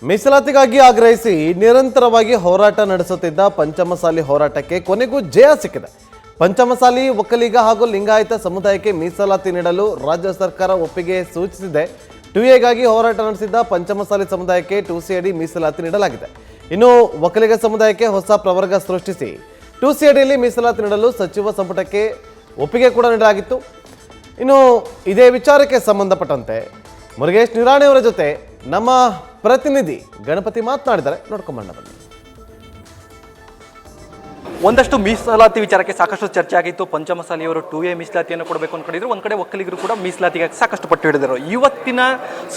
ಮೀಸಲಾತಿಗಾಗಿ ಆಗ್ರಹಿಸಿ ನಿರಂತರವಾಗಿ ಹೋರಾಟ ನಡೆಸುತ್ತಿದ್ದ ಪಂಚಮಸಾಲಿ ಹೋರಾಟಕ್ಕೆ ಕೊನೆಗೂ ಜಯ ಸಿಕ್ಕಿದೆ. ಪಂಚಮಸಾಲಿ ಒಕ್ಕಲಿಗ ಹಾಗೂ ಲಿಂಗಾಯತ ಸಮುದಾಯಕ್ಕೆ ಮೀಸಲಾತಿ ನೀಡಲು ರಾಜ್ಯ ಸರ್ಕಾರ ಒಪ್ಪಿಗೆ ಸೂಚಿಸಿದೆ. 2ಎಗಾಗಿ ಹೋರಾಟ ನಡೆಸಿದ್ದ ಪಂಚಮಸಾಲಿ ಸಮುದಾಯಕ್ಕೆ 2C ಅಡಿ ಮೀಸಲಾತಿ ನೀಡಲಾಗಿದೆ. ಇನ್ನು ಒಕ್ಕಲಿಗ ಸಮುದಾಯಕ್ಕೆ ಹೊಸ ಪ್ರವರ್ಗ ಸೃಷ್ಟಿಸಿ 2C ಅಡಿಯಲ್ಲಿ ಮೀಸಲಾತಿ ನೀಡಲು ಸಚಿವ ಸಂಪುಟಕ್ಕೆ ಒಪ್ಪಿಗೆ ಕೂಡ ನೀಡಲಾಗಿತ್ತು. ಇನ್ನು ಇದೇ ವಿಚಾರಕ್ಕೆ ಸಂಬಂಧಪಟ್ಟಂತೆ ಮುರುಗೇಶ್ ನಿರಾಣಿ ಅವರ ಜೊತೆ ನಮ್ಮ ಪ್ರತಿನಿಧಿ ಗಣಪತಿ ಮಾತನಾಡಿದ್ದಾರೆ. ನೋಡ್ಕೊಂಬಣ್ಣ ಬನ್ನಿ. ಒಂದಷ್ಟು ಮೀಸಲಾತಿ ವಿಚಾರಕ್ಕೆ ಸಾಕಷ್ಟು ಚರ್ಚೆ ಆಗಿತ್ತು. ಪಂಚಮಸಾಲಿಯವರು 2A ಮೀಸಲಾತಿಯನ್ನು ಕೊಡಬೇಕು ಅಂದ್ಕೊಂಡಿದ್ರು. ಒಂದ್ ಕಡೆ ಒಕ್ಕಲಿಗರು ಕೂಡ ಮೀಸಲಾತಿಗೆ ಸಾಕಷ್ಟು ಪಟ್ಟು ಹಿಡಿದರು. ಇವತ್ತಿನ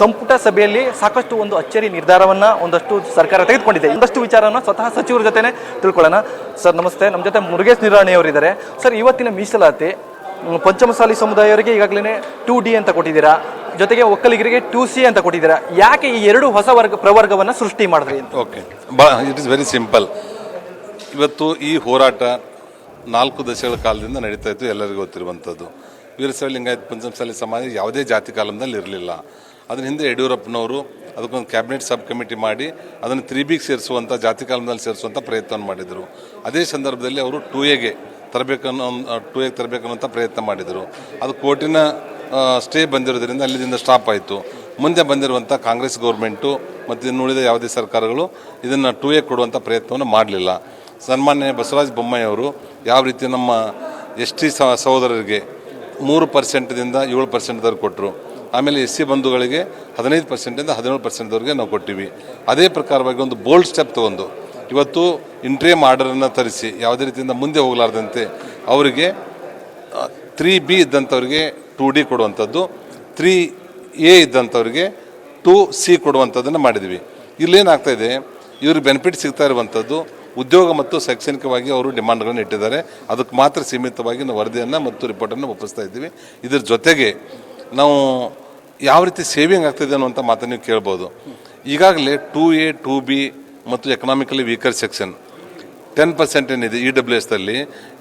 ಸಂಪುಟ ಸಭೆಯಲ್ಲಿ ಸಾಕಷ್ಟು ಒಂದು ಅಚ್ಚರಿ ನಿರ್ಧಾರವನ್ನ ಒಂದಷ್ಟು ಸರ್ಕಾರ ತೆಗೆದುಕೊಂಡಿದೆ. ಒಂದಷ್ಟು ವಿಚಾರನ ಸ್ವತಃ ಸಚಿವರ ಜೊತೆನೆ ತಿಳ್ಕೊಳ್ಳೋಣ. ಸರ್ ನಮಸ್ತೆ. ನಮ್ಮ ಜೊತೆ ಮುರುಗೇಶ್ ನಿರಾಣಿ ಅವರಿದ್ದಾರೆ. ಸರ್, ಇವತ್ತಿನ ಮೀಸಲಾತಿ ಪಂಚಮಸಾಲಿ ಸಮುದಾಯವರಿಗೆ ಈಗಾಗಲೇ 2D ಅಂತ ಕೊಟ್ಟಿದ್ದೀರಾ, ಜೊತೆಗೆ ಒಕ್ಕಲಿಗರಿಗೆ 2C ಅಂತ ಕೊಟ್ಟಿದ್ದೀರಾ. ಯಾಕೆ ಈ ಎರಡು ಹೊಸ ಪ್ರವರ್ಗವನ್ನು ಸೃಷ್ಟಿ ಮಾಡಿದ್ರಿ? Okay, it is very simple. ಇವತ್ತು ಈ ಹೋರಾಟ 4 ದಶಕಗಳ ಕಾಲದಿಂದ ನಡೀತಾ ಇತ್ತು, ಎಲ್ಲರಿಗೂ ಗೊತ್ತಿರುವಂಥದ್ದು. ವೀರಶೈವ ಲಿಂಗಾಯತ ಪಂಚಮಸಾಲಿ ಸಮಾಜ ಯಾವುದೇ ಜಾತಿ ಕಾಲದಲ್ಲಿ ಇರಲಿಲ್ಲ. ಅದರ ಹಿಂದೆ ಯಡಿಯೂರಪ್ಪನವರು ಅದಕ್ಕೊಂದು ಕ್ಯಾಬಿನೆಟ್ ಸಬ್ ಕಮಿಟಿ ಮಾಡಿ ಅದನ್ನು 3Bಗೆ ಸೇರಿಸುವಂಥ, ಜಾತಿ ಕಾಲದಲ್ಲಿ ಸೇರಿಸುವಂಥ ಪ್ರಯತ್ನವನ್ನು ಮಾಡಿದರು. ಅದೇ ಸಂದರ್ಭದಲ್ಲಿ ಅವರು 2Aಗೆ ತರಬೇಕನ್ನುವಂಥ ಪ್ರಯತ್ನ ಮಾಡಿದರು. ಅದು ಕೋರ್ಟಿನ ಸ್ಟೇ ಬಂದಿರೋದ್ರಿಂದ ಅಲ್ಲಿಂದ ಸ್ಟಾಪ್ ಆಯಿತು. ಮುಂದೆ ಬಂದಿರುವಂಥ ಕಾಂಗ್ರೆಸ್ ಗೌರ್ಮೆಂಟು ಮತ್ತು ಇನ್ನುಳಿದ ಯಾವುದೇ ಸರ್ಕಾರಗಳು ಇದನ್ನು 2A ಕೊಡುವಂಥ ಪ್ರಯತ್ನವನ್ನು ಮಾಡಲಿಲ್ಲ. ಸನ್ಮಾನ್ಯ ಬಸವರಾಜ ಬೊಮ್ಮಾಯಿ ಅವರು ಯಾವ ರೀತಿ ನಮ್ಮ ST ಸಹೋದರರಿಗೆ 3%ದಿಂದ 7%ವರೆಗೆ ಕೊಟ್ಟರು. ಆಮೇಲೆ SC ಬಂಧುಗಳಿಗೆ 15%ದಿಂದ 17%ವರೆಗೆ ನಾವು ಕೊಟ್ಟಿವಿ. ಅದೇ ಪ್ರಕಾರವಾಗಿ ಒಂದು ಬೋಲ್ಡ್ ಸ್ಟೆಪ್ ತಗೊಂಡು ಇವತ್ತು ಇಂಟ್ರಿಯಮ್ ಆರ್ಡರನ್ನು ತರಿಸಿ ಯಾವುದೇ ರೀತಿಯಿಂದ ಮುಂದೆ ಹೋಗಲಾರ್ದಂತೆ ಅವರಿಗೆ 3B ಇದ್ದಂಥವ್ರಿಗೆ 2D ಕೊಡುವಂಥದ್ದು, 3A ಇದ್ದಂಥವ್ರಿಗೆ 2C ಕೊಡುವಂಥದ್ದನ್ನು ಮಾಡಿದ್ವಿ. ಇಲ್ಲೇನಾಗ್ತಾ ಇದೆ, ಇವ್ರಿಗೆ ಬೆನಿಫಿಟ್ ಸಿಗ್ತಾ ಇರುವಂಥದ್ದು ಉದ್ಯೋಗ ಮತ್ತು ಶೈಕ್ಷಣಿಕವಾಗಿ ಅವರು ಡಿಮಾಂಡ್ಗಳನ್ನು ಇಟ್ಟಿದ್ದಾರೆ. ಅದಕ್ಕೆ ಮಾತ್ರ ಸೀಮಿತವಾಗಿ ನಾವು ವರದಿಯನ್ನು ಮತ್ತು ರಿಪೋರ್ಟನ್ನು ಒಪ್ಪಿಸ್ತಾ ಇದ್ದೀವಿ. ಇದರ ಜೊತೆಗೆ ನಾವು ಯಾವ ರೀತಿ ಸೇವಿಂಗ್ ಆಗ್ತಿದೆ ಅನ್ನುವಂಥ ಮಾತನ್ನು ನೀವು ಕೇಳ್ಬೋದು. ಈಗಾಗಲೇ 2A 2B ಮತ್ತು ಎಕನಾಮಿಕಲಿ ವೀಕರ್ ಸೆಕ್ಷನ್ 10% ಏನಿದೆ EWSದಲ್ಲಿ,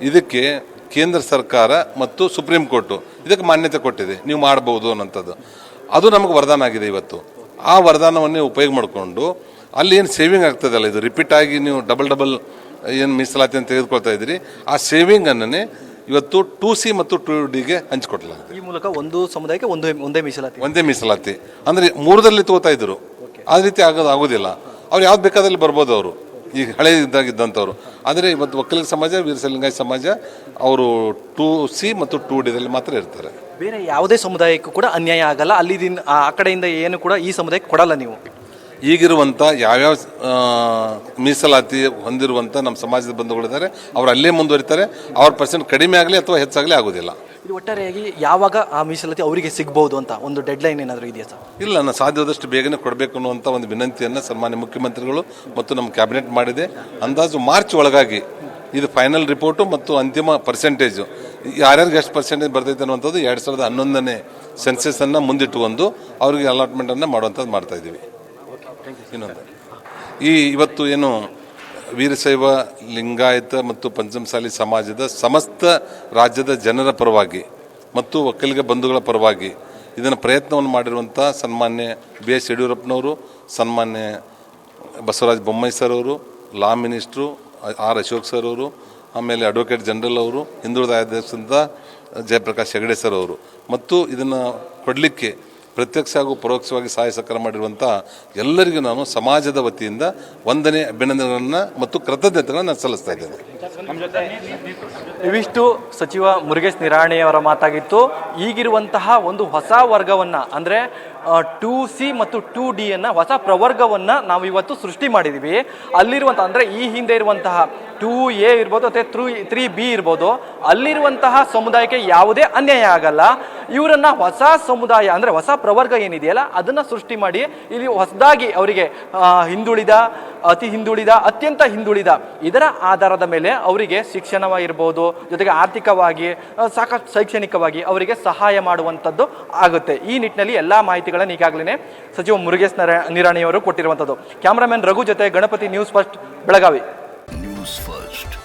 ಇದಕ್ಕೆ ಕೇಂದ್ರ ಸರ್ಕಾರ ಮತ್ತು ಸುಪ್ರೀಂ ಕೋರ್ಟು ಇದಕ್ಕೆ ಮಾನ್ಯತೆ ಕೊಟ್ಟಿದೆ, ನೀವು ಮಾಡ್ಬೋದು ಅನ್ನೋಂಥದ್ದು. ಅದು ನಮಗೆ ವರದಾನ ಆಗಿದೆ. ಇವತ್ತು ಆ ವರದಾನವನ್ನೇ ಉಪಯೋಗ ಮಾಡಿಕೊಂಡು ಅಲ್ಲಿ ಏನು ಸೇವಿಂಗ್ ಆಗ್ತದಲ್ಲ, ಇದು ರಿಪೀಟ್ ಆಗಿ ನೀವು ಡಬಲ್ ಏನು ಮೀಸಲಾತಿ ಅಂತ ತೆಗೆದುಕೊಳ್ತಾ ಇದ್ದೀರಿ, ಆ ಸೇವಿಂಗನ್ನೇ ಇವತ್ತು 2C ಮತ್ತು 2Dಗೆ ಹಂಚಿಕೊಡ್ಲಾಗಿದೆ. ಈ ಮೂಲಕ ಒಂದು ಸಮುದಾಯಕ್ಕೆ ಒಂದೇ ಮೀಸಲಾತಿ ಅಂದರೆ 3ರಲ್ಲಿ ತಗೋತಾ ಇದ್ರು. ಆ ರೀತಿ ಆಗೋದಿಲ್ಲ. ಅವ್ರು ಯಾವ್ದು ಬೇಕಾದಲ್ಲಿ ಬರ್ಬೋದು. ಅವರು ಈಗ ಹಳೆ ಇದ್ದಾಗಿದ್ದಂಥವ್ರು. ಆದರೆ ಇವತ್ತು ಒಕ್ಕಲಿಗ ಸಮಾಜ, ವೀರಶೈವ ಲಿಂಗಾಯತ ಸಮಾಜ ಅವರು 2C ಮತ್ತು 2Dದಲ್ಲಿ ಮಾತ್ರ ಇರ್ತಾರೆ. ಬೇರೆ ಯಾವುದೇ ಸಮುದಾಯಕ್ಕೂ ಕೂಡ ಅನ್ಯಾಯ ಆಗಲ್ಲ. ಅಲ್ಲಿ ಆ ಕಡೆಯಿಂದ ಏನು ಕೂಡ ಈ ಸಮುದಾಯಕ್ಕೆ ಕೊಡಲ್ಲ. ನೀವು ಈಗಿರುವಂಥ ಯಾವ್ಯಾವ ಮೀಸಲಾತಿ ಹೊಂದಿರುವಂಥ ನಮ್ಮ ಸಮಾಜದ ಬಂಧುಗಳಿದ್ದಾರೆ, ಅವ್ರು ಅಲ್ಲೇ ಮುಂದುವರಿತಾರೆ. ಅವ್ರ % ಕಡಿಮೆ ಆಗಲಿ ಅಥವಾ ಹೆಚ್ಚಾಗಲಿ ಆಗೋದಿಲ್ಲ. ಇದು ಒಟ್ಟಾರೆಯಾಗಿ ಯಾವಾಗ ಆ ಮೀಸಲಾತಿ ಅವರಿಗೆ ಸಿಗ್ಬೋದು ಅಂತ ಒಂದು ಡೆಡ್ಲೈನ್ ಏನಾದರೂ ಇದೆಯಾ ಸರ್? ಇಲ್ಲ, ನಾನು ಸಾಧ್ಯವಾದಷ್ಟು ಬೇಗನೆ ಕೊಡಬೇಕು ಅನ್ನುವಂಥ ಒಂದು ವಿನಂತಿಯನ್ನು ಸನ್ಮಾನ್ಯ ಮುಖ್ಯಮಂತ್ರಿಗಳು ಮತ್ತು ನಮ್ಮ ಕ್ಯಾಬಿನೆಟ್ ಮಾಡಿದೆ. ಅಂದಾಜು ಮಾರ್ಚ್ ಒಳಗಾಗಿ ಇದು ಫೈನಲ್ ರಿಪೋರ್ಟು ಮತ್ತು ಅಂತಿಮ ಪರ್ಸೆಂಟೇಜು ಯಾರ್ಯಾರಿಗೆ ಎಷ್ಟು % ಬರ್ತೈತೆ ಅನ್ನುವಂಥದ್ದು 2011ನೇ ಸೆನ್ಸಸ್ಸನ್ನು ಮುಂದಿಟ್ಟುಕೊಂಡು ಅವರಿಗೆ ಅಲಾಟ್ಮೆಂಟನ್ನು ಮಾಡುವಂಥದ್ದು ಮಾಡ್ತಾಯಿದ್ದೀವಿ. ಇನ್ನೊಂದು, ಇವತ್ತು ಏನು ವೀರಶೈವ ಲಿಂಗಾಯತ ಮತ್ತು ಪಂಚಮಸಾಲಿ ಸಮಾಜದ ಸಮಸ್ತ ರಾಜ್ಯದ ಜನರ ಪರವಾಗಿ ಮತ್ತು ಒಕ್ಕಲಿಗ ಬಂಧುಗಳ ಪರವಾಗಿ ಇದನ್ನು ಪ್ರಯತ್ನವನ್ನು ಮಾಡಿರುವಂಥ ಸನ್ಮಾನ್ಯ BS ಯಡಿಯೂರಪ್ಪನವರು, ಸನ್ಮಾನ್ಯ ಬಸವರಾಜ ಬೊಮ್ಮಾಯಿ ಸರ್ ಅವರು, ಲಾ ಮಿನಿಸ್ಟ್ರು R ಅಶೋಕ್ ಸರ್ ಅವರು, ಆಮೇಲೆ ಅಡ್ವೊಕೇಟ್ ಜನರಲ್ ಅವರು, ಹಿಂದುಳಿದ ಆಯೋಗದ ಜಯಪ್ರಕಾಶ್ ಹೆಗಡೆ ಸರ್ ಅವರು, ಮತ್ತು ಇದನ್ನು ಕೊಡಲಿಕ್ಕೆ ಪ್ರತ್ಯಕ್ಷ ಹಾಗೂ ಪರೋಕ್ಷವಾಗಿ ಸಹಾಯ ಸಹಕಾರ ಮಾಡಿರುವಂಥ ಎಲ್ಲರಿಗೂ ನಾನು ಸಮಾಜದ ವತಿಯಿಂದ ವಂದನೆ, ಅಭಿನಂದನೆಗಳನ್ನು ಮತ್ತು ಕೃತಜ್ಞತೆಗಳನ್ನು ಸಲ್ಲಿಸ್ತಾ ಇದ್ದೇನೆ. ಇವಿಷ್ಟು ಸಚಿವ ಮುರುಗೇಶ್ ನಿರಾಣಿಯವರ ಮಾತಾಗಿತ್ತು. ಈಗಿರುವಂತಹ ಒಂದು ಹೊಸ ವರ್ಗವನ್ನು ಅಂದರೆ 2C ಮತ್ತು 2Dಯನ್ನು ಹೊಸ ಪ್ರವರ್ಗವನ್ನು ನಾವು ಇವತ್ತು ಸೃಷ್ಟಿ ಮಾಡಿದ್ದೀವಿ. ಅಲ್ಲಿರುವಂಥ ಅಂದರೆ ಈ ಹಿಂದೆ ಇರುವಂತಹ 2A ಇರ್ಬೋದು ಅಥವಾ 3B ಇರ್ಬೋದು, ಅಲ್ಲಿರುವಂತಹ ಸಮುದಾಯಕ್ಕೆ ಯಾವುದೇ ಅನ್ಯಾಯ ಆಗಲ್ಲ. ಇವರನ್ನು ಹೊಸ ಸಮುದಾಯ ಅಂದರೆ ಹೊಸ ಪ್ರವರ್ಗ ಏನಿದೆಯಲ್ಲ ಅದನ್ನು ಸೃಷ್ಟಿ ಮಾಡಿ ಇಲ್ಲಿ ಹೊಸದಾಗಿ ಅವರಿಗೆ ಹಿಂದುಳಿದ, ಅತಿ ಹಿಂದುಳಿದ, ಅತ್ಯಂತ ಹಿಂದುಳಿದ ಇದರ ಆಧಾರದ ಮೇಲೆ ಅವರಿಗೆ ಶಿಕ್ಷಣವಾಗಿರ್ಬೋದು, ಜೊತೆಗೆ ಆರ್ಥಿಕವಾಗಿ, ಸಾಕಷ್ಟು ಶೈಕ್ಷಣಿಕವಾಗಿ ಅವರಿಗೆ ಸಹಾಯ ಮಾಡುವಂಥದ್ದು ಆಗುತ್ತೆ. ಈ ನಿಟ್ಟಿನಲ್ಲಿ ಎಲ್ಲ ಮಾಹಿತಿಗಳನ್ನು ಈಗಾಗಲೇ ಸಚಿವ ಮುರುಗೇಶ್ ನಿರಾಣಿಯವರು ಕೊಟ್ಟಿರುವಂಥದ್ದು. ಕ್ಯಾಮರಾಮನ್ ರಘು ಜೊತೆ Ganapati, news first, Belagavi. News first.